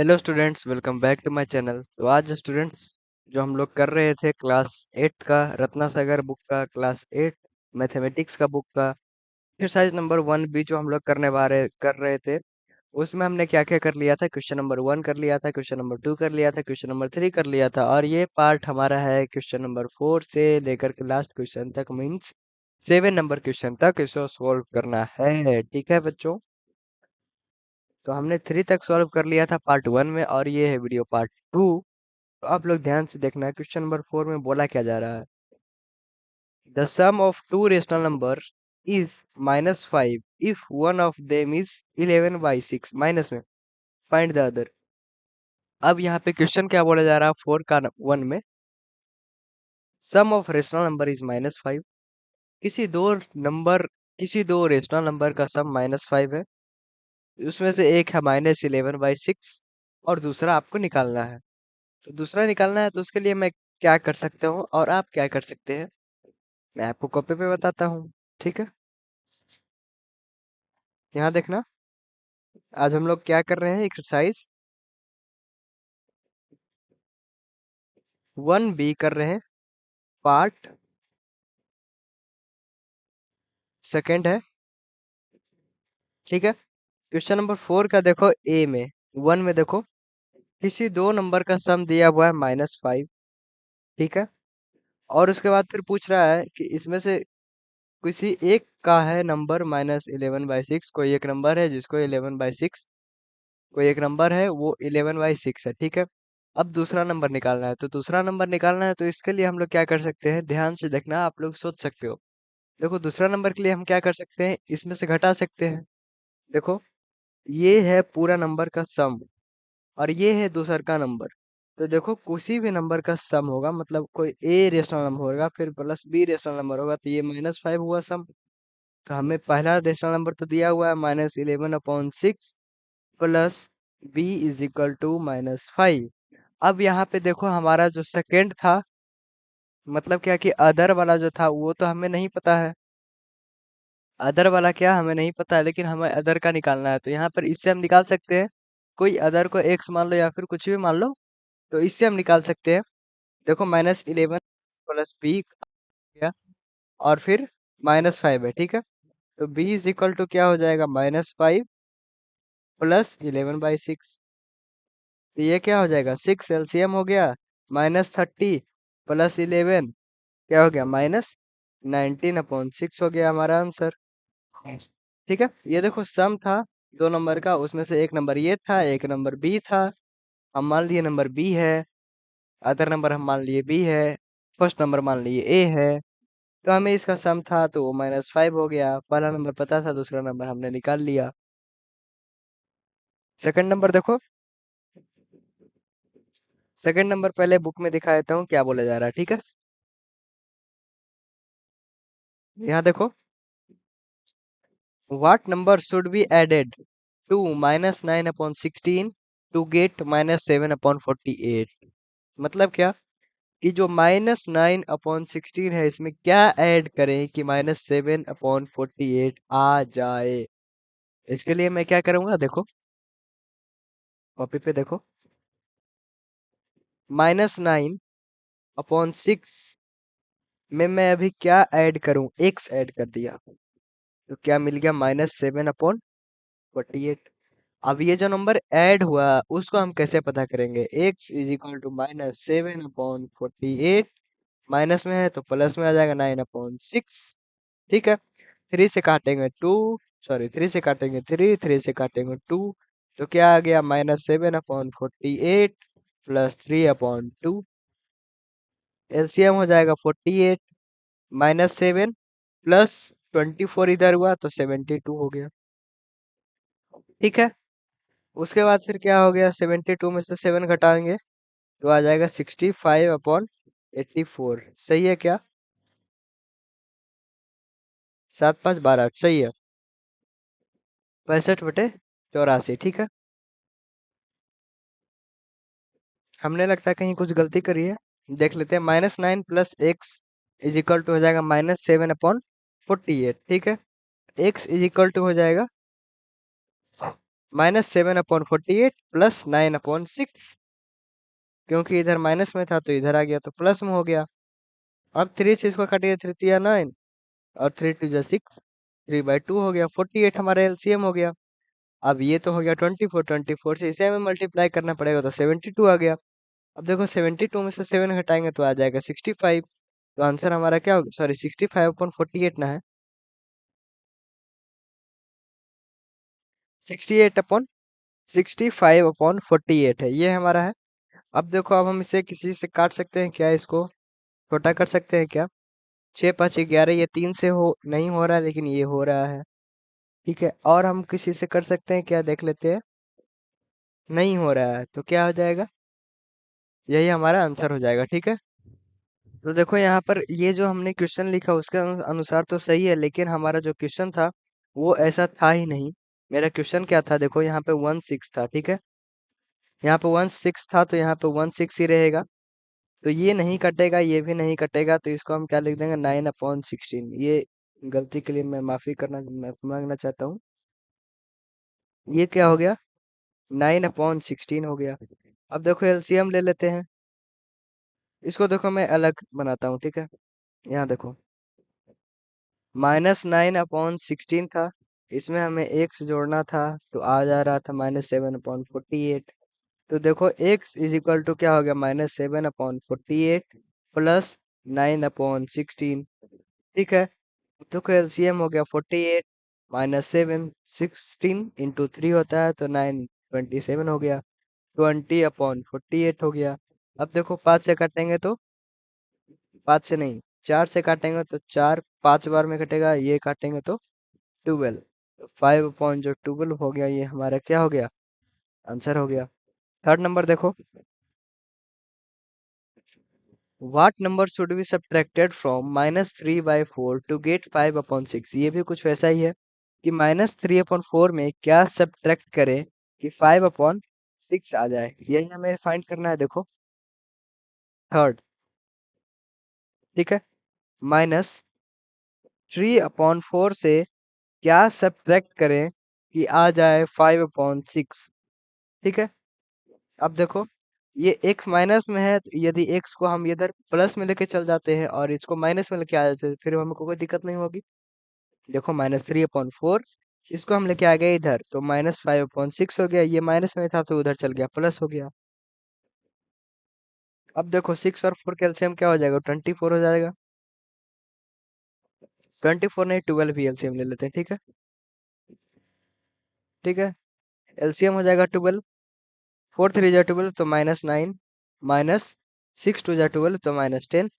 Hello students, welcome back to my channel. तो आज students जो हम लोग कर रहे थे क्लास 8 का रत्ना सागर बुक का क्लास 8 मैथमेटिक्स का बुक का एक्सरसाइज नंबर 1 भी जो हम लोग कर रहे थे। उसमें हमने क्या क्या कर लिया था। क्वेश्चन नंबर 1 कर लिया था, क्वेश्चन नंबर 2 कर लिया था, क्वेश्चन नंबर 3 कर लिया था, और ये पार्ट हमारा है क्वेश्चन नंबर 4 से लेकर के लास्ट क्वेश्चन तक, मीन्स 7 नंबर क्वेश्चन तक इसको सॉल्व करना है। ठीक है बच्चों, तो हमने 3 तक सॉल्व कर लिया था पार्ट 1 में, और ये है वीडियो पार्ट 2। तो आप लोग ध्यान से देखना है, क्वेश्चन नंबर 4 में बोला क्या जा रहा है। The sum of two rational number is -5 if one of them is 11/6 minus में फाइंड द अदर। अब यहाँ पे क्वेश्चन क्या बोला जा रहा है 4 का 1 में, सम ऑफ रेशनल नंबर इज -5। किसी दो नंबर किसी दो रेशनल नंबर का सम -5 है, उसमें से एक है -11/6 और दूसरा आपको निकालना है। तो दूसरा निकालना है, तो उसके लिए मैं क्या कर सकता हूँ और आप क्या कर सकते हैं, मैं आपको कॉपी पे बताता हूँ। ठीक है, यहाँ देखना। आज हम लोग क्या कर रहे हैं, एक्सरसाइज 1 बी कर रहे हैं, पार्ट सेकंड है। ठीक है, क्वेश्चन नंबर 4 का देखो, ए में 1 में देखो, किसी दो नंबर का सम दिया हुआ है -5। ठीक है, और उसके बाद फिर पूछ रहा है कि इसमें से किसी एक का है नंबर -11/6। कोई एक नंबर है जिसको 11/6, कोई एक नंबर है वो 11/6 है। ठीक है, अब दूसरा नंबर निकालना है। तो दूसरा नंबर निकालना है, तो इसके लिए हम लोग क्या कर सकते हैं, ध्यान से देखना, आप लोग सोच सकते हो। देखो, दूसरा नंबर के लिए हम क्या कर सकते हैं, इसमें से घटा सकते हैं। देखो, ये है पूरा नंबर का सम और ये है दूसर का नंबर। तो देखो, किसी भी नंबर का सम होगा, मतलब कोई ए रेशनल नंबर होगा फिर प्लस बी रेशनल नंबर होगा, तो ये -5 हुआ सम। तो हमें पहला रेशनल नंबर तो दिया हुआ है -11/6 plus b is equal to -5। अब यहाँ पे देखो, हमारा जो सेकंड था, मतलब क्या कि अदर वाला जो था वो तो हमें नहीं पता है। अदर वाला क्या हमें नहीं पता है, लेकिन हमें अदर का निकालना है। तो यहाँ पर इससे हम निकाल सकते हैं, कोई अदर को एक्स मान लो या फिर कुछ भी मान लो, तो इससे हम निकाल सकते हैं। देखो, -11 प्लस बी गया, और फिर -5 है। ठीक है, तो बी इज इक्वल टू क्या हो जाएगा, -5 प्लस 11/6। तो ये क्या हो जाएगा, 6 एलसीएम हो गया, -30 प्लस 11 क्या हो गया, -19/6 हो गया हमारा आंसर। ठीक है, ये देखो सम था दो नंबर का, उसमें से एक नंबर ये था, एक नंबर बी था। हम मान लिए नंबर बी है, अदर नंबर हम मान लिए बी है, फर्स्ट नंबर मान लिए ए है। तो हमें इसका सम था तो वो -5 हो गया। पहला नंबर पता था, दूसरा नंबर हमने निकाल लिया। सेकंड नंबर देखो, सेकंड नंबर पहले बुक में दिखा देता हूँ क्या बोला जा रहा है। ठीक है, यहाँ देखो, what number should be added to -9/16 to get -7/48। मतलब क्या कि जो -9/16 है, इसमें क्या ऐड करें कि -7/48 आ जाए। इसके लिए मैं क्या करूंगा, देखो कॉपी पे देखो, -9/6 में मैं अभी क्या ऐड करूं, एक्स ऐड कर दिया, तो क्या मिल गया, -7/48। अब ये जो नंबर ऐड हुआ उसको हम कैसे पता करेंगे, x is equal to -7/48, minus में है तो प्लस में आ जाएगा 9/6। ठीक है, 3 से काटेंगे 2, सॉरी 3 से काटेंगे 3, 3 से काटेंगे 2, तो क्या आ गया, -7/48 प्लस 3/2। एलसीएम हो जाएगा 48, -7 प्लस 24 इधर हुआ तो 72 हो गया। ठीक है, उसके बाद फिर क्या हो गया, 72 में से 7 घटाएंगे तो आ जाएगा 65/84। सही है क्या, 7×5 = 12, सही है, 65/84। ठीक है, हमने लगता है कहीं कुछ गलती करी है, देख लेते हैं। -9 plus x is equal to हो जाएगा -7/48। ठीक है, एक्स इज इक्वल टू हो जाएगा -7/48 प्लस 9/6, क्योंकि इधर माइनस में था तो इधर आ गया तो प्लस में हो गया। अब 3 से इसको काटिए, 3 3 9 और 3 2 जा 6, 3/2 हो गया, 48 हमारा एलसीएम हो गया। अब ये तो हो गया 24, 24 से इसे हमें मल्टीप्लाई करना पड़ेगा तो 72 आ गया। अब देखो 72 में से 7 घटाएंगे तो आ जाएगा 65। तो आंसर हमारा क्या होगा, सॉरी 65/48 ना है, 65/48 है, ये हमारा है। अब देखो, अब हम इसे किसी से काट सकते हैं क्या, इसको छोटा कर सकते हैं क्या? 6 5 11, ये 3 से हो नहीं हो रहा है, लेकिन ये हो रहा है। ठीक है, और हम किसी से कर सकते हैं क्या, देख लेते हैं। नहीं हो रहा है तो क्या हो जाएगा, यही हमारा आंसर हो जाएगा। ठीक है, तो देखो यहाँ पर ये जो हमने क्वेश्चन लिखा उसके अनुसार तो सही है, लेकिन हमारा जो क्वेश्चन था वो ऐसा था ही नहीं। मेरा क्वेश्चन क्या था, देखो यहाँ पे 1 6 था। ठीक है, यहाँ पे 1 6 था तो यहाँ पे 1 6 ही रहेगा। तो ये नहीं कटेगा, ये भी नहीं कटेगा, तो इसको हम क्या लिख देंगे, 9/16। ये गलती के लिए मैं माफी मांगना चाहता हूँ। ये क्या हो गया, 9/16 हो गया। अब देखो एलसीएम ले लेते हैं। इसको देखो मैं अलग बनाता हूँ। ठीक है, यहाँ देखो, -9/16 था, इसमें हमें एक्स जोड़ना था तो आ जा रहा था -7/48। तो देखो x इज इक्वल टू क्या हो गया, -7/48 प्लस 9/16। ठीक है, देखो एलसीएम हो गया 48 -7, 16 इंटू 3 होता है तो 9 27 हो गया, 20/48 हो गया। अब देखो 5 से काटेंगे तो, 5 से नहीं 4 से काटेंगे तो 4 5 बार में कटेगा, ये काटेंगे तो 12, 5/12 हो गया, ये हमारा क्या हो गया, आंसर हो गया। थर्ड नंबर देखो, what number should be subtracted from -3/4 to get 5/6। ये भी कुछ वैसा ही है कि -3/4 में क्या सब्ट्रैक्ट करें कि 5/6 आ जाए, यही हमें फाइंड करना है। देखो थर्ड, ठीक है, -3/4 से क्या सब्ट्रैक्ट करें कि आ जाए 5/6। ठीक है, अब देखो ये x माइनस में है, तो यदि x को हम इधर प्लस में लेके चल जाते हैं और इसको माइनस में लेके आ जाते हैं, फिर हमको कोई दिक्कत नहीं होगी। देखो -3/4, इसको हम लेके आ गए इधर तो -5/6 हो गया, ये माइनस में था तो उधर चल गया प्लस हो गया। अब देखो 6 और 4 का एलसीएम क्या हो जाएगा, 24 हो जाएगा। 24 नहीं, 12 भी एलसीएम ले लेते हैं। ठीक है, ठीक है, एलसीएम हो जाएगा 12, 4 3 जा 12 तो -9, -6 2 जा 12 तो -10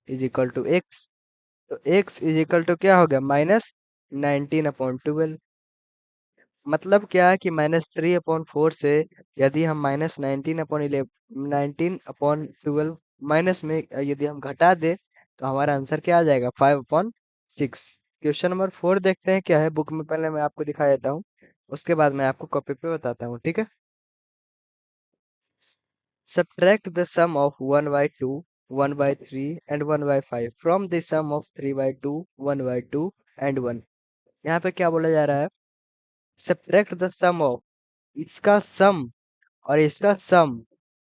इज इक्वल टू एक्स। तो x इज इक्वल टू क्या हो गया, -19/12। मतलब क्या है कि -3/4 से यदि हम -19/12 माइनस में यदि हम घटा दे तो हमारा आंसर क्या आ जाएगा, 5/6। क्वेश्चन नंबर 4 देखते हैं क्या है बुक में, पहले मैं आपको दिखा देता हूँ, उसके बाद मैं आपको कॉपी पे बताता हूँ। ठीक है, subtract the sum of 1/2, 1/3 and 1/5 from the sum of 3/2, 1/2 and 1। यहाँ पे क्या बोला जा रहा है, सब्ट्रैक्ट द सम ऑफ, इसका सम और इसका सम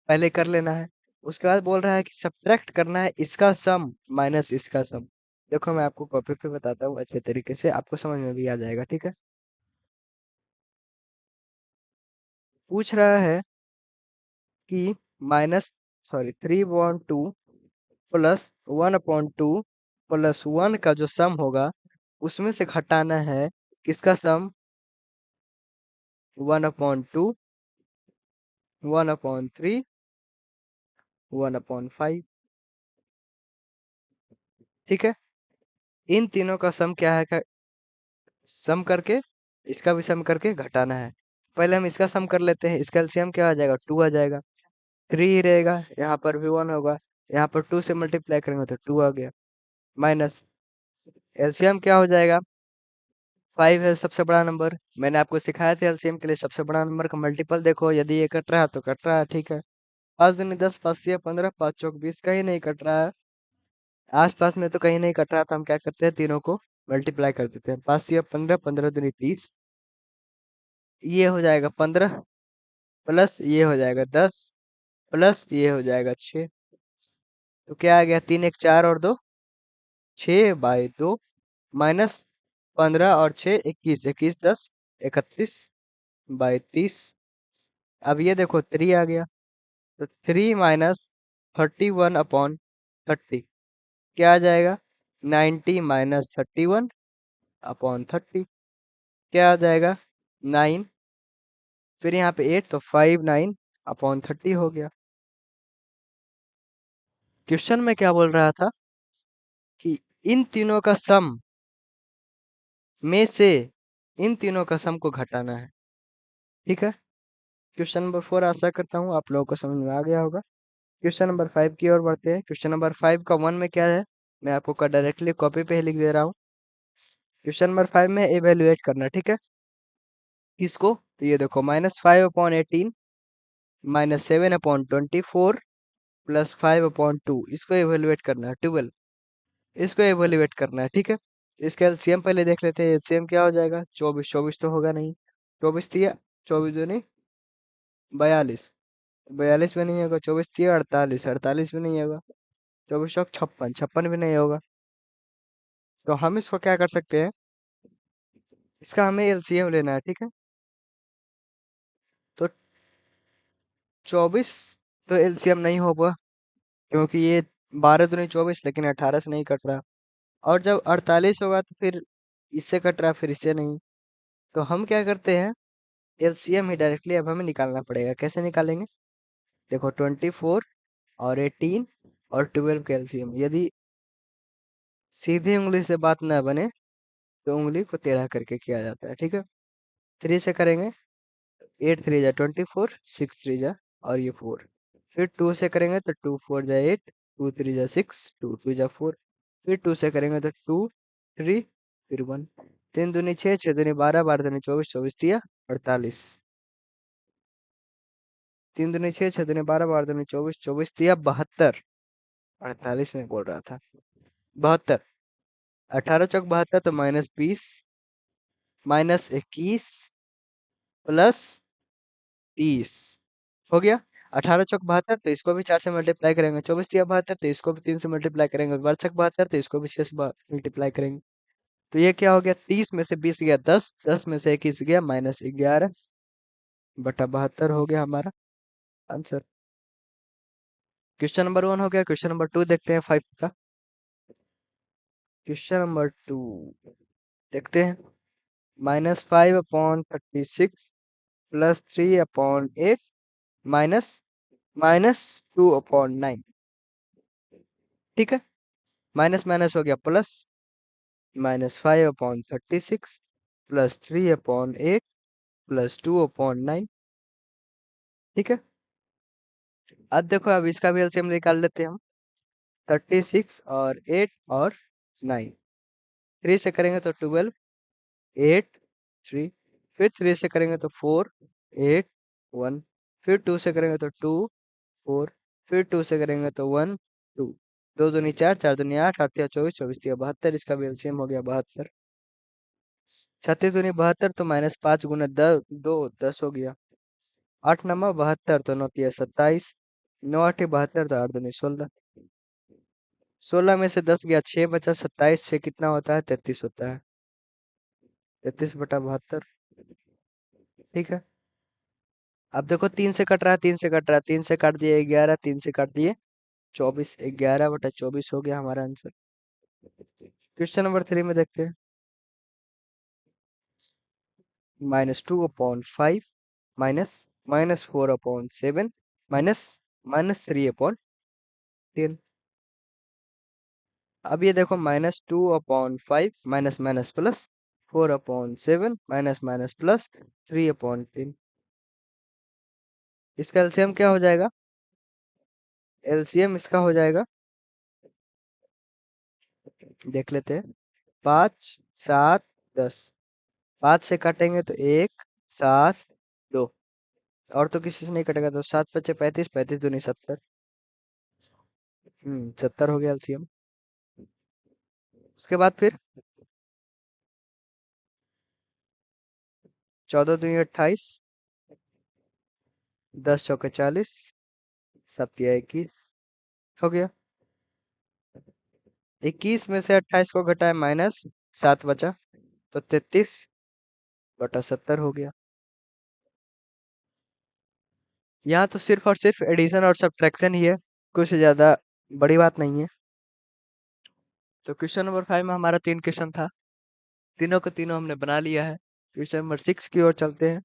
पहले कर लेना है। उसके बाद बोल रहा है कि सब्ट्रैक्ट करना है इसका सम माइनस इसका सम। देखो मैं आपको कॉपी पे बताता हूँ अच्छे तरीके से, आपको समझ में भी आ जाएगा। ठीक है, पूछ रहा है कि माइनस, सॉरी 3/2 प्लस 1/2 प्लस 1 का जो सम होगा उसमें से घटाना है किसका सम, 1/2, 1/3, 1/5। ठीक है, इन तीनों का सम क्या है, सम करके इसका भी सम करके घटाना है। पहले हम इसका सम कर लेते हैं, इसका एलसीएम क्या आ जाएगा, 2 आ जाएगा, 3 ही रहेगा, यहाँ पर भी 1 होगा, यहाँ पर 2 से मल्टीप्लाई करेंगे तो 2 आ गया, माइनस एलसीएम क्या हो जाएगा, 5 है सबसे बड़ा नंबर। मैंने आपको सिखाया था एलसीएम के लिए सबसे बड़ा नंबर का मल्टीपल देखो, यदि ये कट रहा है तो कट रहा है। ठीक है, 5 दूनी 10, 5 6 15, 5 चौक 20, कहीं नहीं कट रहा है, आसपास में तो कहीं नहीं कट रहा, तो हम क्या करते हैं, तीनों को मल्टीप्लाई कर देते हैं, 5 6 15, 15 दूनी 30, ये हो जाएगा 15 प्लस ये हो जाएगा 10 प्लस ये हो जाएगा 6। तो क्या आ गया, 3 एक 4 और 2 6/2 माइनस 15 और 6 21 21 10 31/30। अब ये देखो 3 आ गया, तो 3 माइनस 31/30 क्या आ जाएगा, 90 - 31/30 क्या आ जाएगा, 9। फिर यहाँ पे 8 तो 59/30 हो गया। क्वेश्चन में क्या बोल रहा था कि इन तीनों का सम में से इन तीनों का सम को घटाना है। ठीक है, क्वेश्चन नंबर 4 आशा करता हूँ आप लोगों को समझ में आ गया होगा। क्वेश्चन नंबर 5 की ओर बढ़ते हैं। क्वेश्चन नंबर 5 का 1 में क्या है, मैं आपको डायरेक्टली कॉपी पे ही लिख दे रहा हूँ। क्वेश्चन नंबर 5 में एवेल्युएट करना, ठीक है, किसको, तो ये देखो -5/18 -7/24 +5/2 इसको एवेल्युएट करना है, 12 इसको एवेल्युएट करना है। ठीक है, इसका एलसीएम पहले देख लेते हैं। एलसीएम क्या हो जाएगा, 24 24 तो होगा नहीं, 24 तिया 24 दूनी 42, 42 भी नहीं होगा, 24 तिया 48, 48 भी नहीं होगा, 24 चौक 56, 56 भी नहीं होगा। तो हम इसको क्या कर सकते हैं, इसका हमें एलसीएम लेना है। ठीक है, तो 24 तो एलसीएम नहीं होगा, क्योंकि ये 12 दूनी 24 लेकिन 18 से नहीं कट रहा, और जब 48 होगा तो फिर इससे कट रहा, फिर इससे नहीं। तो हम क्या करते हैं, एलसीएम ही डायरेक्टली अब हमें निकालना पड़ेगा। कैसे निकालेंगे, देखो 24 और 18 और 12 का एलसीएम, यदि सीधी उंगली से बात ना बने तो उंगली को टेढ़ा करके किया जाता है। ठीक है, 3 से करेंगे, 8 3 जा 24, 6 3 जा और ये 4। फिर 2 से करेंगे तो 2 4 जा 8, 2 3 जा 6, 2 2 जा 4। फिर 2 से करेंगे तो 2 3 फिर 1, 3 दूनी 6, 6 दूनी 12, 12 दूनी 24, 24 तिया 48, 3 दूनी 6, 6 दूनी 12, 12 दूनी 24, 24 तिया 72, 48 में बोल रहा था 72, 18 चौक 72 तो -20 -21 +30 हो गया। 18 चौक 72 तो इसको भी 4 से मल्टीप्लाई करेंगे, 24 तिया 72 तो इसको भी 3 से मल्टीप्लाई करेंगे, 12 छक 72 तो इसको भी 6 से मल्टीप्लाई करेंगे। तो ये क्या हो गया, 30 में से 20 गया 10, 10 में से 21 गया -11/72 हो गया हमारा आंसर। क्वेश्चन नंबर 1 हो गया। क्वेश्चन नंबर 2 देखते हैं 5 का। क्वेश्चन नंबर 2 देखते हैं, -5/36 +3/8 माइनस -2/9। ठीक है, माइनस माइनस हो गया प्लस, -5/36 +3/8 +2/9। ठीक है, अब देखो, अब इसका भी एलसीएम निकाल लेते हैं हम। 36 और 8 और 9, 3 से करेंगे तो 12, 8 3, फिर 3 से करेंगे तो 4 8 1, फिर 2 से करेंगे तो 2 4, फिर 2 से करेंगे तो 1 2, 2 दूनी 4, 4 दूनी 8, 8 तिया 24, 24 तिया 72, इसका भी एलसीएम हो गया 72। 36 दूनी 72 तो -5 गुना 2 10 हो गया, 8 9 72 तो 9 तिया 27, 9 8 72 तो 8 दूनी 16, 16 में से 10 गया 6 बचा, 27 6 कितना होता है, 33 होता है, 33/72। ठीक है, अब देखो 3 से कट रहा है, 3 से कट रहा है, 3 से काट दिए 11, 3 से काट दिए 24, 11/24 हो गया हमारा आंसर। क्वेश्चन नंबर 3 में देखते हैं, -2/5 माइनस -4/7 माइनस -3/10। अब ये देखो, -2/5 minus minus plus 4/7 minus minus plus 3/10, इसका एलसीएम क्या हो जाएगा, एलसीएम इसका हो जाएगा, देख लेते हैं, 5 7 10, 5 से काटेंगे तो 1 7 2, और तो किसी से नहीं कटेगा, तो 7 5 35, 35 दूनी 70, 70 हो गया एलसीएम। उसके बाद फिर 14 दूनी 28, 10 चौके 40, 7 या 21 हो गया। 21 में से 28 को घटाए माइनस 7 बचा, तो 33/70 हो गया। यहाँ तो सिर्फ और सिर्फ एडिशन और सब्ट्रैक्शन ही है, कुछ ज्यादा बड़ी बात नहीं है। तो क्वेश्चन नंबर 5 में हमारा 3 क्वेश्चन था, तीनों के तीनों हमने बना लिया है। क्वेश्चन नंबर 6 की ओर चलते हैं।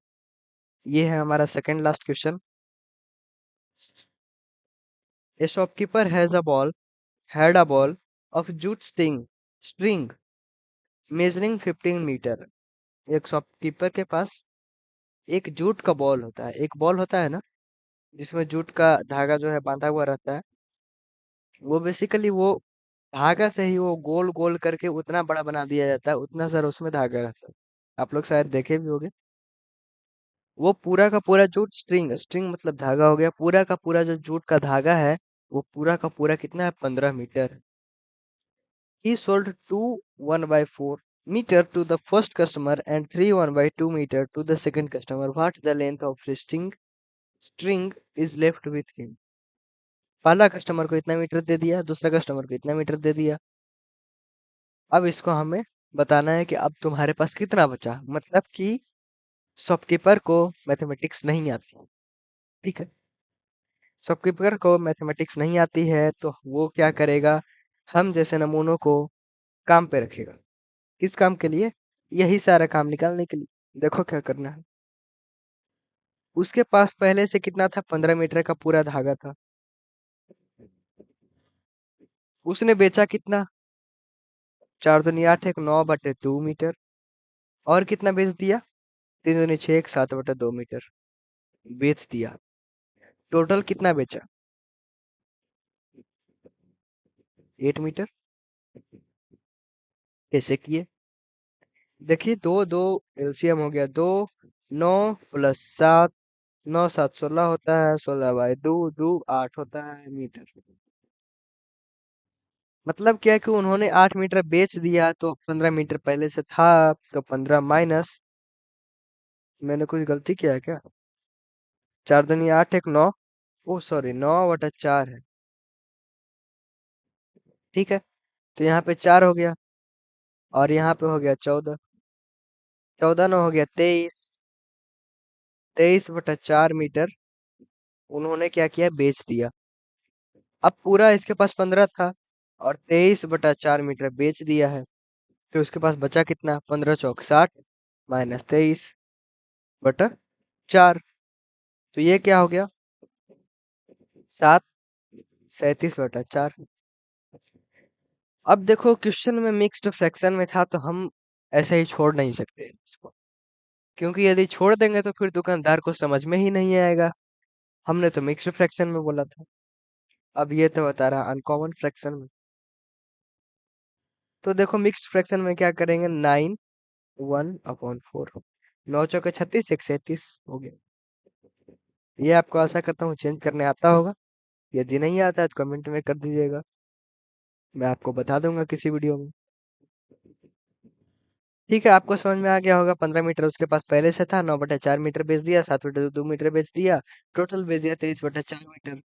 ये है हमारा second last question. A shopkeeper had a ball of jute string measuring 15 metre. एक शॉपकीपर के पास एक जूट का बॉल होता है, एक बॉल होता है ना, जिसमें जूट का धागा जो है बांधा हुआ रहता है। वो बेसिकली वो धागा से ही वो गोल गोल करके उतना बड़ा बना दिया जाता है, उतना सर उसमें धागा रहता है। आप लोग शायद देखे भी होंगे। वो पूरा का पूरा जूट स्ट्रिंग मतलब धागा हो गया, पूरा का पूरा जो जूट का धागा है, वो पूरा का पूरा कितना है, 15 metre. He sold two 1/4 meter to the first customer and three 1/2 meter to the second customer. What the length of the string is left with him? पहला कस्टमर को इतना मीटर दे दिया, दूसरा कस्टमर को इतना मीटर दे दिया। अब इसको हमें बताना है कि अब तुम्हारे पास कितना बचा, मतलब कि शॉपकीपर को मैथमेटिक्स नहीं आती। ठीक है, शॉपकीपर को मैथमेटिक्स नहीं आती है तो वो क्या करेगा, हम जैसे नमूनों को काम पे रखेगा। किस काम के लिए? यही सारा काम निकालने के लिए। देखो क्या करना है। उसके पास पहले से कितना था, 15 मीटर का पूरा धागा था। उसने बेचा कितना, 4 दूनी 8 1 9/2 मीटर। और कितना बेच दिया, 3 दूनी 6 1 7/2 मीटर बेच दिया। टोटल कितना बेचा, 8 मीटर। कैसे किए, देखिए, दो दो एलसीएम हो गया, 2 9 + 7, 9 7 16 होता है, 16/2 2 8 होता है मीटर। मतलब क्या है कि उन्होंने 8 मीटर बेच दिया, तो 15 मीटर पहले से था, तो 15 माइनस, मैंने कुछ गलती किया है क्या, 4 दूनी 8 1 9, ओ सॉरी 9/4 है। ठीक है, तो यहाँ पे 4 हो गया, और यहाँ पे हो गया 14, 14 9 हो गया 23, 23/4 मीटर उन्होंने क्या किया, बेच दिया। अब पूरा इसके पास 15 था, और 23/4 मीटर बेच दिया है, तो उसके पास बचा कितना, 15 चौक 60 माइनस 23/4। तो ये क्या हो गया, 7 37/4। अब देखो, क्वेश्चन में मिक्स्ड फ्रैक्शन में था, तो हम ऐसे ही छोड़ नहीं सकते इसको, क्योंकि यदि छोड़ देंगे तो फिर दुकानदार को समझ में ही नहीं आएगा। हमने तो मिक्स्ड फ्रैक्शन में बोला था, अब ये तो बता रहा अनकॉमन फ्रैक्शन में। तो देखो, मिक्स्ड फ्रैक्शन में क्या करेंगे, 9 1/4, 9 चौके 36 1 37 हो गया। ये आपको आशा करता हूँ चेंज करने आता होगा। यदि नहीं आता है तो कमेंट में कर दीजिएगा, मैं आपको बता दूंगा किसी वीडियो में। ठीक है, आपको समझ में आ गया होगा। 15 मीटर उसके पास पहले से था, 9/4 मीटर बेच दिया, 7/2 मीटर बेच दिया, टोटल बेच दिया 23/4 मीटर।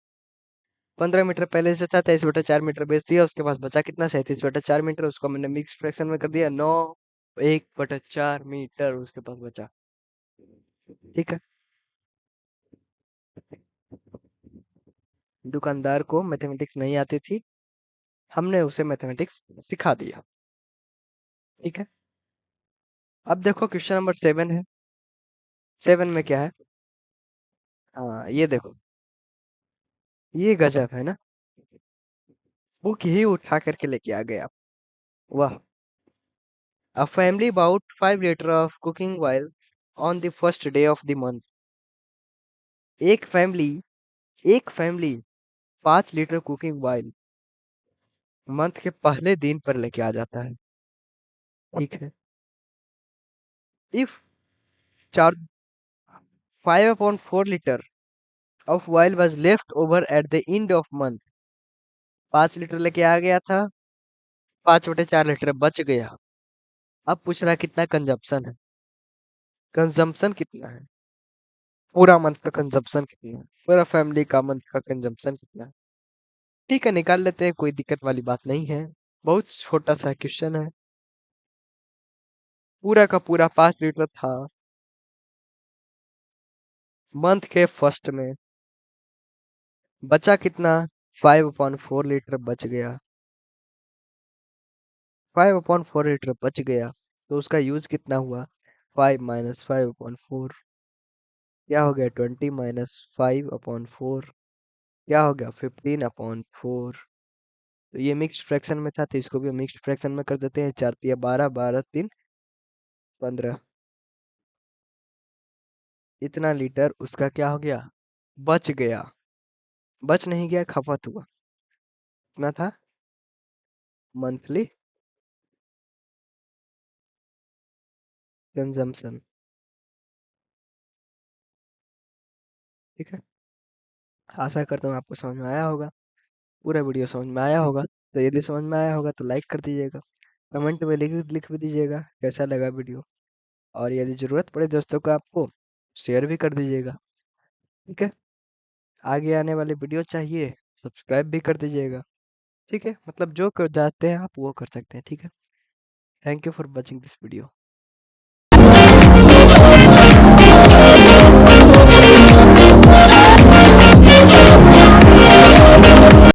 15 मीटर पहले से था, 23/4 मीटर बेच दिया, उसके पास बचा कितना, 37/4 मीटर। उसको मैंने मिक्स फ्रैक्शन में कर दिया, 9 1/4 मीटर उसके पास बचा। ठीक है, दुकानदार को मैथमेटिक्स नहीं आती थी, हमने उसे मैथमेटिक्स सिखा दिया। ठीक है, अब देखो क्वेश्चन नंबर 7 है। 7 में क्या है, हाँ ये देखो, ये गजब है ना, बुक ही उठा करके लेके आ गए आप। वाह। A family bought 5 liter of cooking oil on the first day of the month. एक फैमिली एक family 5 litre cooking oil month के पहले दिन पर लेके आ जाता है। ठीक है, इफ चार 5/4 litre of oil was left over at the end of month. 5 litre लेके आ गया था, 5/4 लीटर बच गया। अब पूछ रहा है कितना कंजप्शन है। कंजम्पशन कितना है, पूरा मंथ का कंजम्पशन कितना है, पूरा फैमिली का मंथ का कंजम्पशन कितना है। ठीक है, निकाल लेते हैं, कोई दिक्कत वाली बात नहीं है। बहुत छोटा सा क्वेश्चन है। पूरा का पूरा 5 लीटर था मंथ के फर्स्ट में। बचा कितना, 5/4 लीटर बच गया। 5/4 लीटर बच गया, तो उसका यूज कितना हुआ, 5 - 5/4 क्या हो गया, 20 - 5/4 क्या हो गया, 15/4। तो ये मिक्स्ड फ्रैक्शन में था, तो इसको भी मिक्स्ड फ्रैक्शन में कर देते हैं। 4 × 3 = 12, 12 × 3 = 15। इतना लीटर उसका क्या हो गया, बच गया। बच नहीं गया, खपत हुआ। कितना था, मंथली कंजम्पशन। ठीक है, आशा करता हूँ आपको समझ में आया होगा, पूरा वीडियो समझ में आया होगा। तो यदि समझ में आया होगा तो लाइक कर दीजिएगा, कमेंट में लिख लिख भी दीजिएगा कैसा लगा वीडियो। और यदि ज़रूरत पड़े दोस्तों को आपको, शेयर भी कर दीजिएगा। ठीक है, आगे आने वाले वीडियो चाहिए, सब्सक्राइब भी कर दीजिएगा। ठीक है, मतलब जो कर जाते हैं आप वो कर सकते हैं। ठीक है, thank you for watching this video.